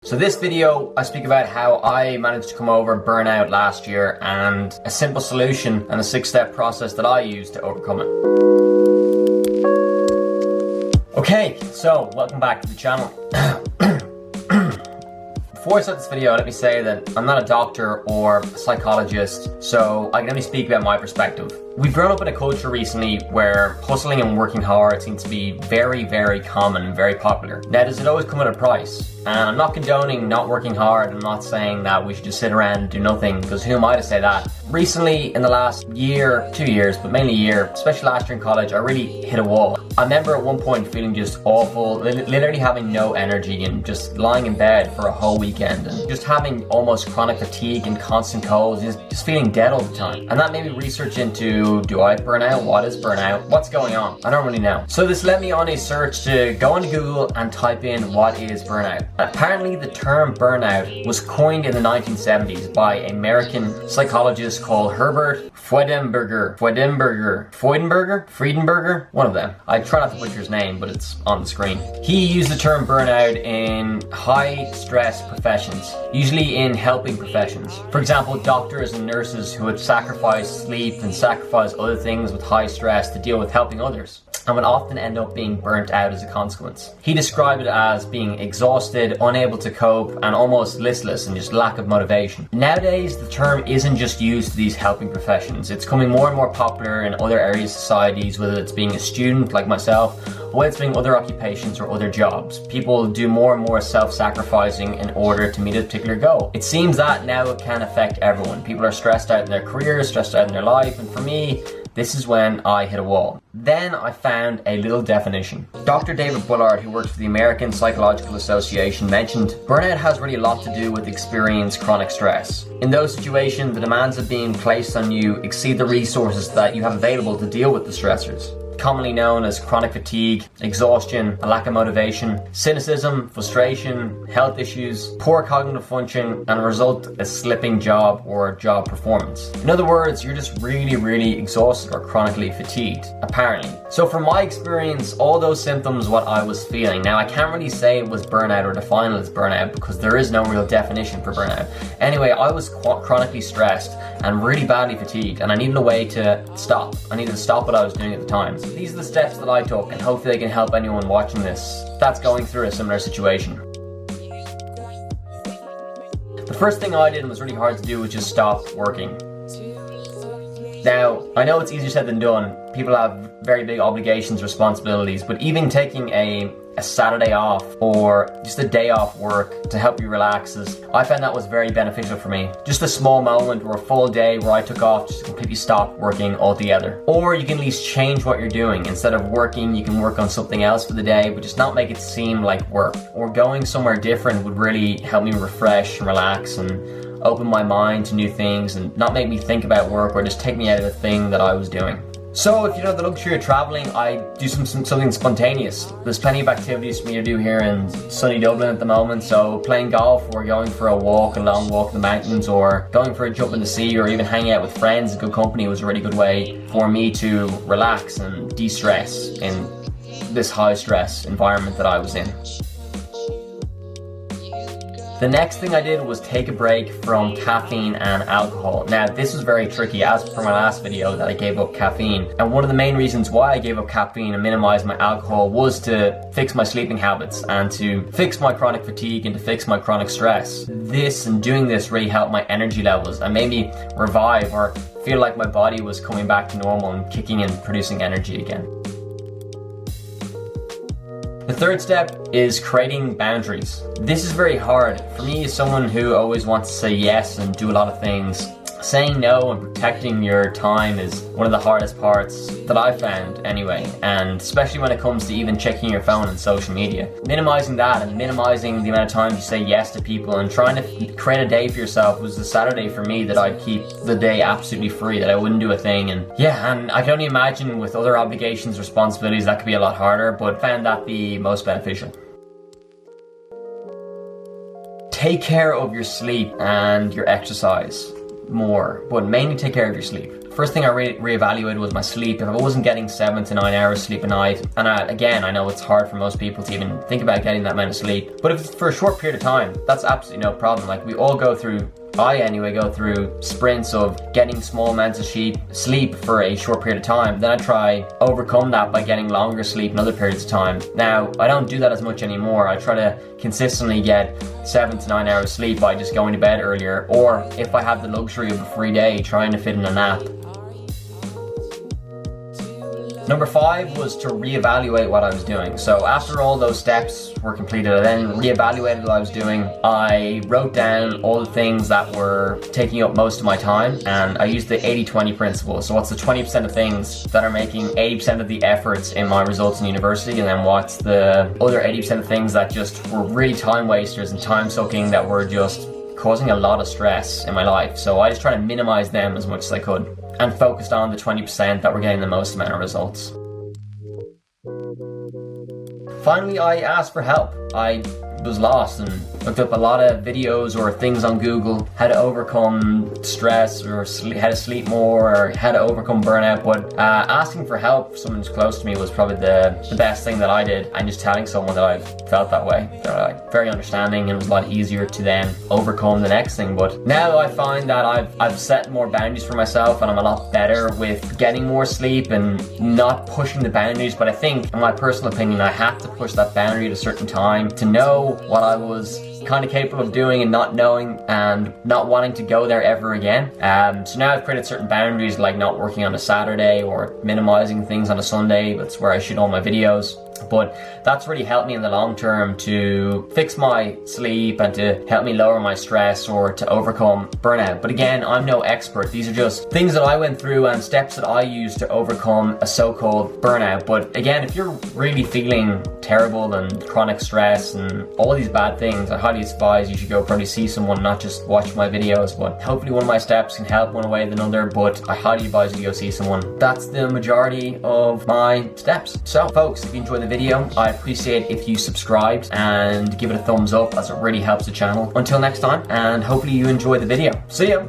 So this video, I speak about how I managed to come over burnout last year and a simple solution and a 6-step process that I use to overcome it. Okay, so welcome back to the channel. Before I start this video, let me say that I'm not a doctor or a psychologist, so I can only speak about my perspective. We've grown up in a culture recently where hustling and working hard seems to be very, very common and very popular. Now, does it always come at a price? And I'm not condoning not working hard. I'm not saying that we should just sit around and do nothing, because who am I to say that? Recently, in the last year, 2 years, but mainly a year, especially last year in college, I really hit a wall. I remember at one point feeling just awful, literally having no energy and just lying in bed for a whole weekend and just having almost chronic fatigue and constant colds, just feeling dead all the time. And that made me research into, do I burn out? What is burnout? What's going on? I don't really know. So this led me on a search to go into Google and type in what is burnout. Apparently the term burnout was coined in the 1970s by an American psychologist called HERBERT Freudenberger, one of them. I try not to butcher his name, but it's on the screen. He used the term burnout in high stress professions, usually in helping professions. For example, doctors and nurses who would sacrifice sleep and sacrifice other things with high stress to deal with helping others, and would often end up being burnt out as a consequence. He described it as being exhausted, unable to cope, and almost listless and just lack of motivation. Nowadays, the term isn't just used to these helping professions. It's becoming more and more popular in other areas of societies, whether it's being a student like myself, or whether it's being other occupations or other jobs. People do more and more self-sacrificing in order to meet a particular goal. It seems that now it can affect everyone. People are stressed out in their careers, stressed out in their life, and for me, this is when I hit a wall. Then I found a little definition. Dr. David Ballard, who works for the American Psychological Association, mentioned burnout has really a lot to do with experiencing chronic stress. In those situations, the demands of being placed on you exceed the resources that you have available to deal with the stressors. Commonly known as chronic fatigue, exhaustion, a lack of motivation, cynicism, frustration, health issues, poor cognitive function, and a result a slipping job or job performance. In other words, you're just really exhausted or chronically fatigued, apparently. So from my experience, all those symptoms what I was feeling. Now I can't really say it was burnout or define it as burnout because there is no real definition for burnout. Anyway, I was chronically stressed and really badly fatigued, and I needed a way to stop. I needed to stop what I was doing at the time. These are the steps that I took, and hopefully they can help anyone watching this that's going through a similar situation. The first thing I did, and was really hard to do, was just stop working. Now, I know it's easier said than done. People have very big obligations, responsibilities, but even taking a Saturday off or just a day off work to help you relax, I found that was very beneficial for me. Just a small moment or a full day where I took off just to completely stop working altogether. Or you can at least change what you're doing. Instead of working, you can work on something else for the day, but just not make it seem like work. Or going somewhere different would really help me refresh and relax and open my mind to new things and not make me think about work or just take me out of the thing that I was doing. So if you know the luxury of traveling, I do something spontaneous. There's plenty of activities for me to do here in sunny Dublin at the moment, so playing golf or going for a long walk in the mountains or going for a jump in the sea or even hanging out with friends in good company was a really good way for me to relax and de-stress in this high stress environment that I was in. The next thing I did was take a break from caffeine and alcohol. Now, this was very tricky, as per my last video that I gave up caffeine. And one of the main reasons why I gave up caffeine and minimized my alcohol was to fix my sleeping habits and to fix my chronic fatigue and to fix my chronic stress. This and doing this really helped my energy levels and made me revive or feel like my body was coming back to normal and kicking and producing energy again. The third step is creating boundaries. This is very hard. For me, as someone who always wants to say yes and do a lot of things, saying no and protecting your time is one of the hardest parts that I've found anyway, and especially when it comes to even checking your phone and social media. Minimizing that and minimizing the amount of times you say yes to people and trying to create a day for yourself was the Saturday for me that I'd keep the day absolutely free, that I wouldn't do a thing. And yeah, and I can only imagine with other obligations, responsibilities, that could be a lot harder, but found that the most beneficial. Take care of your sleep and your exercise more, but mainly take care of your sleep. first thing I reevaluated was my sleep. If I wasn't getting 7 to 9 hours sleep a night, and again, I know it's hard for most people to even think about getting that amount of sleep, but if it's for a short period of time, that's absolutely no problem. Like, we all go through, I anyway go through sprints of getting small amounts of sleep for a short period of time. Then I try overcome that by getting longer sleep in other periods of time. Now, I don't do that as much anymore. I try to consistently get 7 to 9 hours sleep by just going to bed earlier, or if I have the luxury of a free day, trying to fit in a nap. Number 5 was to reevaluate what I was doing. So after all those steps were completed, I then reevaluated what I was doing. I wrote down all the things that were taking up most of my time, and I used the 80-20 principle. So what's the 20% of things that are making 80% of the efforts in my results in university, and then what's the other 80% of things that just were really time wasters and time sucking, that were just causing a lot of stress in my life. So I just tried to minimize them as much as I could, and focused on the 20% that were getting the most amount of results. Finally, I asked for help. I was lost and looked up a lot of videos or things on Google, how to overcome stress, or how to sleep more, or how to overcome burnout. But asking for help, someone who's close to me, was probably the best thing that I did, and just telling someone that I felt that way. They're like very understanding, and it was a lot easier to then overcome the next thing. But now I find that I've set more boundaries for myself, and I'm a lot better with getting more sleep and not pushing the boundaries. But I think, in my personal opinion, I had to push that boundary at a certain time to know what I was kind of capable of doing, and not knowing and not wanting to go there ever again. So now I've created certain boundaries, like not working on a Saturday or minimizing things on a Sunday. That's where I shoot all my videos. But that's really helped me in the long term to fix my sleep and to help me lower my stress or to overcome burnout. But again, I'm no expert. These are just things that I went through and steps that I used to overcome a so-called burnout. But again, if you're really feeling terrible and chronic stress and all these bad things, I highly advise you should go probably see someone, not just watch my videos. But hopefully one of my steps can help one way or another, but I highly advise you to go see someone. That's the majority of my steps. So folks, if you enjoyed the video, I appreciate if you subscribed and give it a thumbs up, as it really helps the channel. Until next time, and hopefully you enjoy the video. See ya!